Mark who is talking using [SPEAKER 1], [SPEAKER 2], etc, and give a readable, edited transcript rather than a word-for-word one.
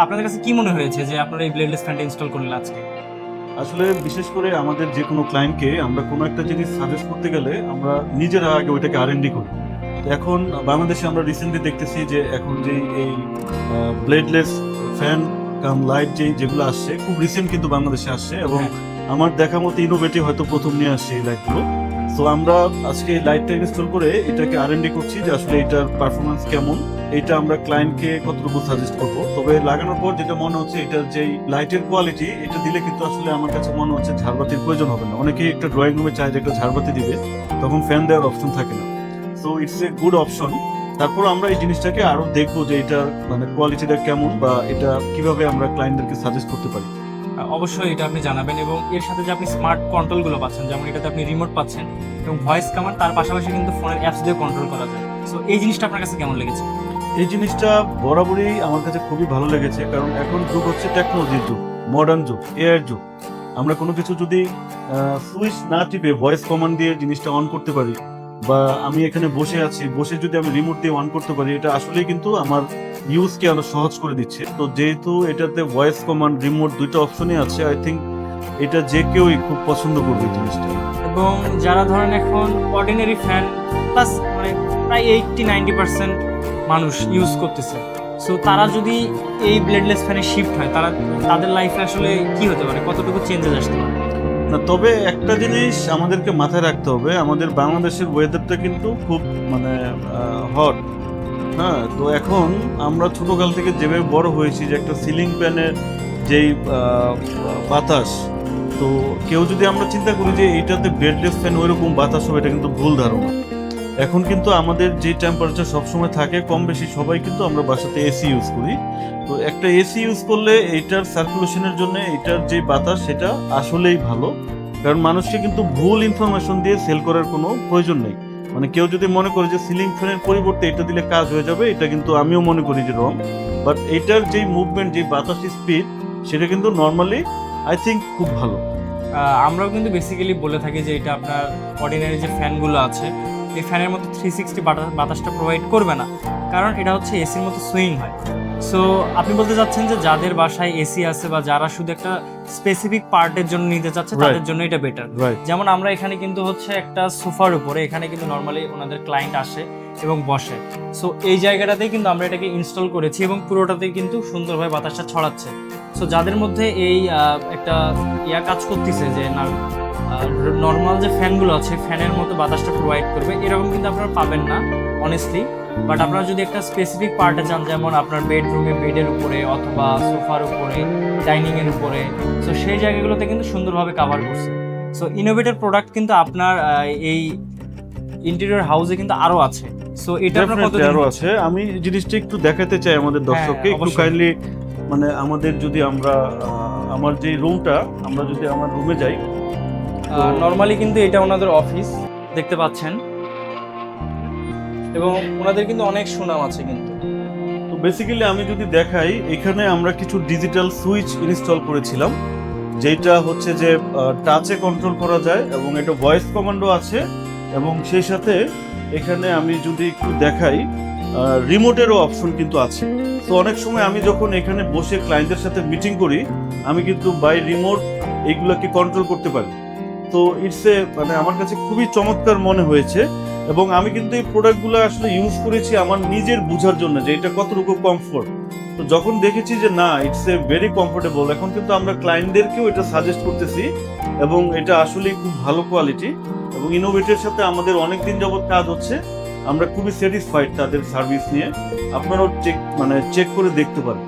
[SPEAKER 1] আপনাদের কাছে কি মনে হয়েছে যে আপনারা এই ব্লেডলেস ফ্যানটা ইনস্টল করলেন আজকে?
[SPEAKER 2] আসলে বিশেষ করে আমাদের যে কোনো ক্লায়েন্টকে আমরা কোনো একটা জিনিস সাজেস্ট করতে গেলে আমরা নিজেরা আগে ওইটাকে R&D করি। তো এখন বাংলাদেশে আমরা রিসেন্টলি দেখতেছি যে এখন যে এই ব্লেডলেস ফ্যান কাম লাইট যেগুলো আসছে খুব রিসেন্ট কিন্তু বাংলাদেশে আসছে এবং আমার দেখা মতো ইনোভেটিভ হয়তো প্রথম নিয়ে আসছে এই লাইটগুলো। তো আমরা আজকে এই লাইটটা ইনস্টল করে এটাকে R&D করছি যে আসলে এটার পারফরমেন্স কেমন, এটা আমরা ক্লায়েন্টকে কতটুকু সাজেস্ট করব। তবে লাগানোর পর যেটা মনে হচ্ছে এটার যে লাইটের কোয়ালিটি, এটা দিলে কিন্তু আসলে আমার কাছে মনে হচ্ছে ঝাড়বাতির প্রয়োজন হবে না। অনেকেই একটা ড্রয়িং রুমে চায় যে একটা ঝাড়বাতি দিবে, তখন ফ্যান দেওয়ার অপশন থাকে না। So it's a good option. তারপর আমরা এই জিনিসটাকে আরো দেখবো যে এটার মানে কোয়ালিটিটা কেমন বা এটা কিভাবে আমরা ক্লায়েন্টদেরকে সাজেস্ট করতে পারি।
[SPEAKER 1] অবশ্যই এটা আপনি জানাবেন, এবং এর সাথে যে আপনি স্মার্ট কন্ট্রোলগুলো পাচ্ছেন, যেমন এটাতে আপনি রিমোট পাচ্ছেন এবং ভয়েস কমান্ড, তার পাশাপাশি কিন্তু ফোনের অ্যাপস দিয়ে কন্ট্রোল করা যায়। সো এই জিনিসটা আপনার কাছে কেমন লেগেছে?
[SPEAKER 2] এই জিনিসটা বরাবরই আমার কাছে খুবই ভালো লেগেছে, কারণ এখন যুগ হচ্ছে টেকনোলজির যুগ, মডার্ন যুগ, এআই যুগ। আমরা কোনো কিছু যদি সুইচ না টিপে ভয়েস কমান্ড দিয়ে জিনিসটা অন করতে পারি, বা আমি এখানে বসে আছি, বসে যদি আমি রিমোট দিয়ে অন করতে পারি, এটা আসলেই কিন্তু আমার ইউজকে আরো সহজ করে দিচ্ছে। তো যেহেতু এটাতে ভয়েস কমান্ড রিমোট দুইটা অপশনই আছে, আই থিঙ্ক এটা যে কেউই খুব পছন্দ করবে এই জিনিসটা।
[SPEAKER 1] এবং যারা ধরেন এখন অর্ডিনারি ফ্যান প্লাস মানে প্রায় 80-90% মানুষ ইউজ করতেছে, সো তারা যদি এই ব্লেডলেস ফ্যানে শিফট হয়, তাদের লাইফে আসলে কি হতে পারে, কতটুকু চেঞ্জেস আসতে পারে?
[SPEAKER 2] না, তবে একটা জিনিস আমাদেরকে মাথায় রাখতে হবে, আমাদের বাংলাদেশের ওয়েদারটা কিন্তু খুব মানে হট। হ্যাঁ, তো এখন আমরা ছোটকাল থেকে যেভাবে বড় হয়েছি যে একটা সিলিং ফ্যানের যেই বাতাস, তো কেউ যদি আমরা চিন্তা করি যে এইটাতে বেডলেস ফ্যান ওইরকম বাতাস হবে, এটা কিন্তু ভুল ধারণা। এখন কিন্তু আমাদের যে টেম্পারেচার সবসময় থাকে কম বেশি সবাই কিন্তু আমরা বাসাতে এসি ইউজ করি। তো একটা এসি ইউজ করলে এইটার সার্কুলেশনের জন্য এটার যে বাতাস সেটা আসলেই ভালো, কারণ মানুষকে কিন্তু ভুল ইনফরমেশন দিয়ে সেল করার কোনো প্রয়োজন নেই। মানে কেউ যদি মনে করে যে সিলিং ফ্যানের পরিবর্তে এটা দিলে কাজ হয়ে যাবে, এটা কিন্তু আমিও মনে করি যে রং। বাট এইটার যেই মুভমেন্ট, যে বাতাস স্পিড, সেটা কিন্তু নর্মালি আই থিঙ্ক খুব ভালো।
[SPEAKER 1] আমরাও কিন্তু বেসিক্যালি বলে থাকি যে এটা আপনার অর্ডিনারি যে ফ্যানগুলো আছে এই ফ্যানের মতো 360 বাতাসটা প্রোভাইড করবে না, কারণ এটা হচ্ছে এসির মতো সুইং হয়। সো আপনি বলতে চাচ্ছেন যে যাদের বাসায় এসি আছে বা যারা শুধু একটা স্পেসিফিক পার্টের জন্য নিতে চাচ্ছে, তাদের জন্য এটা বেটার। যেমন আমরা এখানে কিন্তু হচ্ছে একটা সোফার উপরে, এখানে কিন্তু নর্মালি ওনাদের ক্লায়েন্ট আসে এবং বসে। সো এই জায়গাটাতেই কিন্তু আমরা এটাকে ইনস্টল করেছি এবং পুরোটাতেই কিন্তু সুন্দরভাবে বাতাসটা ছড়াচ্ছে। সো যাদের মধ্যে এই একটা কাজ করতেছে যে না নর্মাল যে ফ্যানগুলো আছে ফ্যানের মতো বাতাসটা প্রোভাইড করবে, এরকম কিন্তু আপনারা পাবেন না অনেস্টলি। বাট আপনারা যদি একটা স্পেসিফিক পার্টে যান, যেমন আপনার বেডরুমে বেডের উপরে অথবা সোফার উপরে, ডাইনিং এর উপরে, সো সেই জায়গাগুলোতে কিন্তু সুন্দরভাবে কভার করছে। সো ইনোভেটিভ প্রোডাক্ট কিন্তু আপনার এই ইন্টেরিয়র হাউসে কিন্তু আরো আছে। সো এটা আপনার কতদিন
[SPEAKER 2] আরো আছে, আমি জিনিসটা একটু দেখাতে চাই আমাদের দর্শককে। একটু কাইন্ডলি মানে আমাদের যদি আমরা আমার যে রুমটা, আমরা যদি আমার রুমে যাই,
[SPEAKER 1] নর্মালি কিন্তু এটা ওনাদের অফিস দেখতে পাচ্ছেন, এবং ওনাদের কিন্তু অনেক সুনাম আছে কিন্তু।
[SPEAKER 2] তো বেসিক্যালি আমি যদি দেখাই, এখানে আমরা কিছু ডিজিটাল সুইচ ইনস্টল করেছিলাম, যেটা হচ্ছে যে টাচে কন্ট্রোল করা যায় এবং এটা ভয়েস কমান্ডও আছে, এবং সেই সাথে এখানে আমি যদি একটু দেখাই রিমোটেরও অপশন কিন্তু আছে। তো অনেক সময় আমি যখন এখানে বসে ক্লায়েন্টের সাথে মিটিং করি, আমি কিন্তু বাই রিমোট এইগুলোকে কন্ট্রোল করতে পারি। তো ইটস এ মানে আমার কাছে খুবই চমৎকার মনে হয়েছে, এবং আমি কিন্তু এই প্রোডাক্টগুলো আসলে ইউজ করেছি আমার নিজের বোঝার জন্য যে এটা কতটুকু কমফোর্ট। তো যখন দেখেছি যে না, ইটস এ ভেরি কমফোর্টেবল, এখন কিন্তু আমরা ক্লায়েন্টদেরকেও এটা সাজেস্ট করতেছি, এবং এটা আসলেই খুব ভালো কোয়ালিটি এবং ইনোভেটের সাথে আমাদের অনেক দিন যাবত কাজ হচ্ছে। আমরা খুবই স্যাটিসফাইড তাদের সার্ভিস নিয়ে। আপনারাও চেক করে দেখতে পারেন।